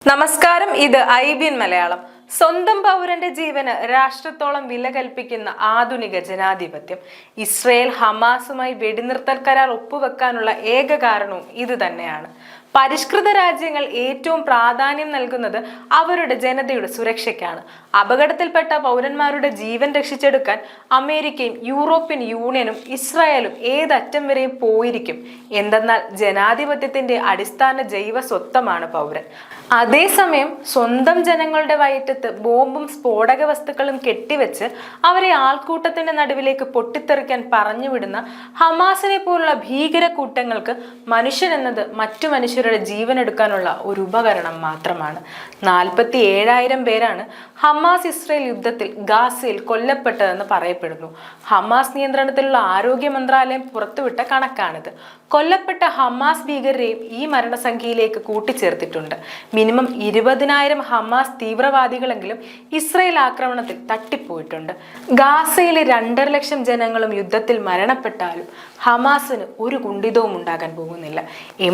നമസ്കാരം, ഇത് IBN മലയാളം. സ്വന്തം പൗരന്റെ ജീവന് രാഷ്ട്രത്തോളം വില കൽപ്പിക്കുന്ന ആധുനിക ജനാധിപത്യം. ഇസ്രയേൽ ഹമാസുമായി വെടിനിർത്തൽ കരാർ ഒപ്പുവെക്കാനുള്ള ഏക കാരണവും ഇത് തന്നെയാണ്. പരിഷ്കൃത രാജ്യങ്ങൾ ഏറ്റവും പ്രാധാന്യം നൽകുന്നത് അവരുടെ ജനതയുടെ സുരക്ഷയ്ക്കാണ്. അപകടത്തിൽപ്പെട്ട പൗരന്മാരുടെ ജീവൻ രക്ഷിച്ചെടുക്കാൻ അമേരിക്കയും യൂറോപ്യൻ യൂണിയനും ഇസ്രായേലും ഏതറ്റം വരെയും പോയിരിക്കും. എന്തെന്നാൽ ജനാധിപത്യത്തിന്റെ അടിസ്ഥാന ജൈവ സ്വത്വമാണ് പൗരൻ. അതേസമയം സ്വന്തം ജനങ്ങളുടെ വയറ്റത്ത് ബോംബും സ്ഫോടക വസ്തുക്കളും കെട്ടിവെച്ച് അവരെ ആൾക്കൂട്ടത്തിന്റെ നടുവിലേക്ക് പൊട്ടിത്തെറിക്കാൻ പറഞ്ഞുവിടുന്ന ഹമാസിനെ പോലുള്ള ഭീകര കൂട്ടങ്ങൾക്ക് മനുഷ്യൻ എന്നത് മറ്റു മനുഷ്യരുടെ ജീവൻ എടുക്കാനുള്ള ഒരു ഉപകരണം മാത്രമാണ്. 47,000 പേരാണ് ഹമാസ് ഇസ്രയേൽ യുദ്ധത്തിൽ ഗാസയിൽ കൊല്ലപ്പെട്ടതെന്ന് പറയപ്പെടുന്നു. ഹമാസ് നിയന്ത്രണത്തിലുള്ള ആരോഗ്യ മന്ത്രാലയം പുറത്തുവിട്ട കണക്കാണിത്. കൊല്ലപ്പെട്ട ഹമാസ് ഭീകരരെയും ഈ മരണസംഖ്യയിലേക്ക് കൂട്ടിച്ചേർത്തിട്ടുണ്ട്. മിനിമം 20,000 ഹമാസ് തീവ്രവാദികളെങ്കിലും ഇസ്രയേൽ ആക്രമണത്തിൽ തട്ടിപ്പോയിട്ടുണ്ട്. ഗാസയിലെ 2.5 ലക്ഷം ജനങ്ങളും യുദ്ധത്തിൽ മരണപ്പെട്ടാലും ഹമാസിന് ഒരു കുണ്ഠിതവും ഉണ്ടാകാൻ പോകുന്നില്ല.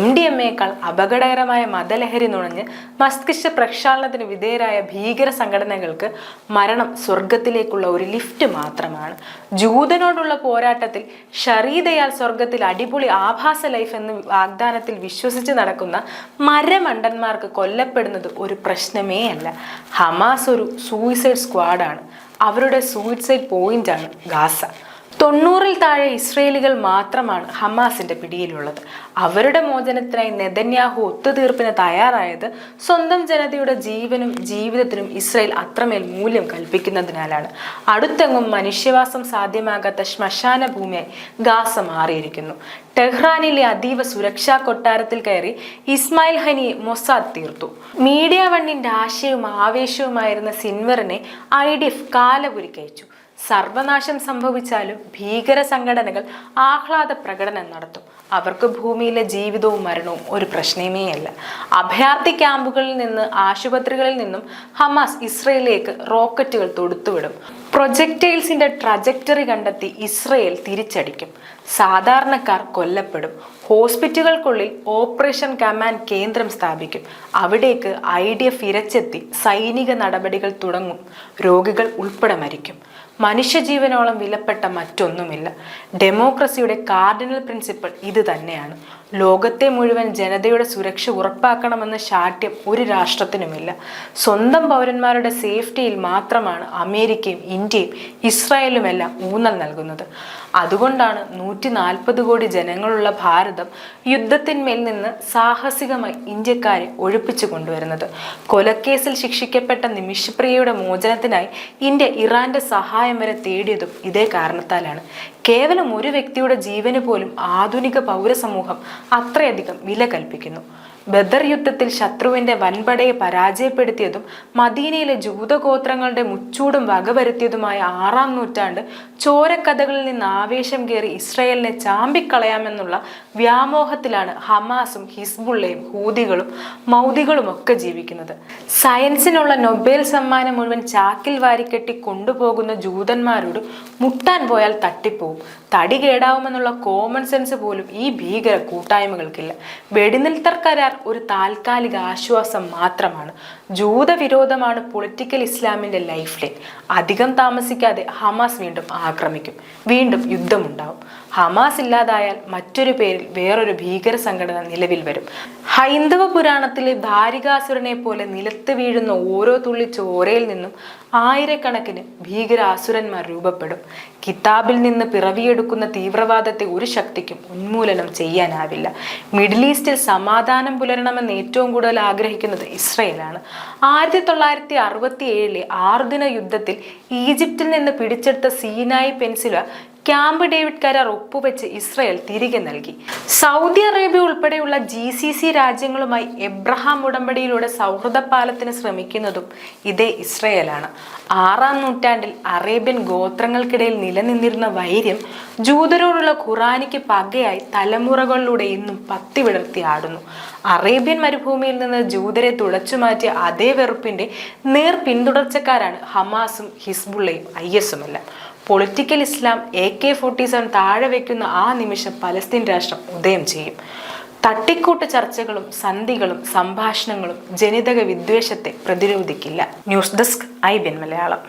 MDMAയേക്കാൾ അപകടകരമായ മതലഹരി നുണഞ്ഞ് മസ്തിഷ്ക പ്രക്ഷാളനത്തിന് വിധേയരായ ഭീകര സംഘടനകൾക്ക് മരണം സ്വർഗത്തിലേക്കുള്ള ഒരു ലിഫ്റ്റ് മാത്രമാണ്. ജൂതനോടുള്ള പോരാട്ടത്തിൽ ഷറീദയാൽ സ്വർഗത്തിൽ അടിപൊളി ആഭാസ ലൈഫ് എന്ന വാഗ്ദാനത്തിൽ വിശ്വസിച്ച് നടക്കുന്ന മരമണ്ടന്മാർക്ക് കൊല്ലപ്പെടുന്നത് ഒരു പ്രശ്നമേ അല്ല. ഹമാസ് ഒരു സൂയിസൈഡ് സ്ക്വാഡാണ്. അവരുടെ സൂയിസൈഡ് പോയിന്റാണ് ഗാസ. 90-ൽ താഴെ ഇസ്രയേലികൾ മാത്രമാണ് ഹമാസിന്റെ പിടിയിലുള്ളത്. അവരുടെ മോചനത്തിനായി നെതന്യാഹു ഒത്തുതീർപ്പിന് തയ്യാറായത് സ്വന്തം ജനതയുടെ ജീവനും ജീവിതത്തിനും ഇസ്രയേൽ അത്രമേൽ മൂല്യം കൽപ്പിക്കുന്നതിനാലാണ്. അടുത്തെങ്ങും മനുഷ്യവാസം സാധ്യമാകാത്ത ശ്മശാന ഭൂമിയായി ഗാസ മാറിയിരിക്കുന്നു. ടെഹ്റാനിലെ അതീവ സുരക്ഷാ കൊട്ടാരത്തിൽ കയറി ഇസ്മായിൽ ഹനിയെ മൊസാദ് തീർത്തു. മീഡിയ വണ്ണിന്റെ ആശയവും ആവേശവുമായിരുന്ന സിൻവറിനെ IDF കാലപുരിക്കയച്ചു. സർവനാശം സംഭവിച്ചാലും ഭീകര സംഘടനകൾ ആഹ്ലാദ പ്രകടനം നടത്തും. അവർക്ക് ഭൂമിയിലെ ജീവിതവും മരണവും ഒരു പ്രശ്നമേയല്ല. അഭയാർത്ഥി ക്യാമ്പുകളിൽ നിന്ന് ആശുപത്രികളിൽ നിന്നും ഹമാസ് ഇസ്രയേലിലേക്ക് റോക്കറ്റുകൾ തൊടുത്തുവിടും. പ്രൊജക്ടൈൽസിന്റെ ട്രജക്ടറി കണ്ടെത്തി ഇസ്രയേൽ തിരിച്ചടിക്കും. സാധാരണക്കാർ കൊല്ലപ്പെടും. ഹോസ്പിറ്റലുകൾക്കുള്ളിൽ ഓപ്പറേഷൻ കമാൻഡ് കേന്ദ്രം സ്ഥാപിക്കും. അവിടേക്ക് IDF ഇരച്ചെത്തി സൈനിക നടപടികൾ തുടങ്ങും. രോഗികൾ ഉൾപ്പെടെ മരിക്കും. മനുഷ്യജീവനോളം വിലപ്പെട്ട മറ്റൊന്നുമില്ല. ഡെമോക്രസിയുടെ കാർഡിനൽ പ്രിൻസിപ്പിൾ ഇത് തന്നെയാണ്. ലോകത്തെ മുഴുവൻ ജനതയുടെ സുരക്ഷ ഉറപ്പാക്കണമെന്ന ശാഠ്യം ഒരു രാഷ്ട്രത്തിനുമില്ല. സ്വന്തം പൗരന്മാരുടെ സേഫ്റ്റിയിൽ മാത്രമാണ് അമേരിക്കയും ഇന്ത്യയും ഇസ്രായേലുമെല്ലാം ഊന്നൽ നൽകുന്നത്. അതുകൊണ്ടാണ് 140 കോടി ജനങ്ങളുള്ള ഭാരതം യുദ്ധത്തിന്മേൽ നിന്ന് സാഹസികമായി ഇന്ത്യക്കാരെ ഒഴിപ്പിച്ചു കൊണ്ടുവരുന്നത്. കൊലക്കേസിൽ ശിക്ഷിക്കപ്പെട്ട നിമിഷപ്രിയയുടെ മോചനത്തിനായി ഇന്ത്യ ഇറാന്റെ സഹായം വരെ തേടിയതും ഇതേ കാരണത്താലാണ്. കേവലം ഒരു വ്യക്തിയുടെ ജീവന് പോലും ആധുനിക പൗരസമൂഹം അത്രയധികം വില കൽപ്പിക്കുന്നു. ബദർ യുദ്ധത്തിൽ ശത്രുവിന്റെ വൻപടയെ പരാജയപ്പെടുത്തിയതും മദീനയിലെ ജൂതഗോത്രങ്ങളുടെ മുച്ചൂടും വകവരുത്തിയതുമായ 6-ാം നൂറ്റാണ്ട് ചോരക്കഥകളിൽ നിന്ന് ആവേശം കയറി ഇസ്രയേലിനെ ചാമ്പിക്കളയാമെന്നുള്ള വ്യാമോഹത്തിലാണ് ഹമാസും ഹിസ്ബുള്ളയും ഹൂതികളും മൗദികളും ഒക്കെ ജീവിക്കുന്നത്. സയൻസിനുള്ള നൊബേൽ സമ്മാനം മുഴുവൻ ചാക്കിൽ വാരിക്കെട്ടി കൊണ്ടുപോകുന്ന ജൂതന്മാരോട് മുട്ടാൻ പോയാൽ തട്ടിപ്പോവും. തടി കേടാവുമെന്നുള്ള കോമൺ സെൻസ് പോലും ഈ ഭീകര കൂട്ടായ്മകൾക്കില്ല. വെടിനിർത്തൽ കരാർ ഒരു താൽക്കാലിക ആശ്വാസം മാത്രമാണ്. ജൂതവിരോധമാണ് പൊളിറ്റിക്കൽ ഇസ്ലാമിന്റെ ലൈഫ് ലൈൻ. അധികം താമസിക്കാതെ ഹമാസ് വീണ്ടും ആക്രമിക്കും. വീണ്ടും യുദ്ധമുണ്ടാവും. ഹമാസ് ഇല്ലാതായാൽ മറ്റൊരു പേരിൽ വേറൊരു ഭീകര സംഘടന നിലവിൽ വരും. ഹൈന്ദവ പുരാണത്തിലെ ധാരികാസുരനെ പോലെ നിലത്ത് വീഴുന്ന ഓരോ തുള്ളി ചോരയിൽ നിന്നും ആയിരക്കണക്കിന് ഭീകരാസുരന്മാർ രൂപപ്പെടും. കിതാബിൽ നിന്ന് പിറവിയെടുക്കുന്ന തീവ്രവാദത്തെ ഒരു ശക്തിക്കും ഉന്മൂലനം ചെയ്യാനാവില്ല. മിഡിൽ ഈസ്റ്റിൽ സമാധാനം പുലരണമെന്ന് ഏറ്റവും കൂടുതൽ ആഗ്രഹിക്കുന്നത് ഇസ്രയേലാണ്. 1967-ലെ 6 ദിന യുദ്ധത്തിൽ ഈജിപ്തിൽ നിന്ന് പിടിച്ചെടുത്ത സീനായി പെൻസില ക്യാമ്പ് ഡേവിഡ് കരാർ ഒപ്പുവെച്ച് ഇസ്രയേൽ തിരികെ നൽകി. സൗദി അറേബ്യ ഉൾപ്പെടെയുള്ള GCC രാജ്യങ്ങളുമായി എബ്രഹാം ഉടമ്പടിയിലൂടെ സൗഹൃദ പാലത്തിന് ശ്രമിക്കുന്നതും ഇതേ ഇസ്രയേലാണ്. 6-ാം നൂറ്റാണ്ടിൽ അറേബ്യൻ ഗോത്രങ്ങൾക്കിടയിൽ നിലനിന്നിരുന്ന വൈര്യം ജൂതരോടുള്ള ഖുറാനിക്ക് പകയായി തലമുറകളിലൂടെ ഇന്നും പത്തി വിടർത്തി ആടുന്നു. അറേബ്യൻ മരുഭൂമിയിൽ നിന്ന് ജൂതരെ തുടച്ചുമാറ്റിയ അതേ വെറുപ്പിന്റെ നേർ പിന്തുടർച്ചക്കാരാണ് ഹമാസും ഹിസ്ബുള്ളയും ISുമെല്ലാം. പൊളിറ്റിക്കൽ ഇസ്ലാം AK-47 താഴെ വയ്ക്കുന്ന ആ നിമിഷം പലസ്തീൻ രാഷ്ട്രം ഉദയം ചെയ്യും. തട്ടിക്കൂട്ട് ചർച്ചകളും സന്ധികളും സംഭാഷണങ്ങളും ജനിതക വിദ്വേഷത്തെ പ്രതിരോധിക്കില്ല. News desk IBN Malayalam.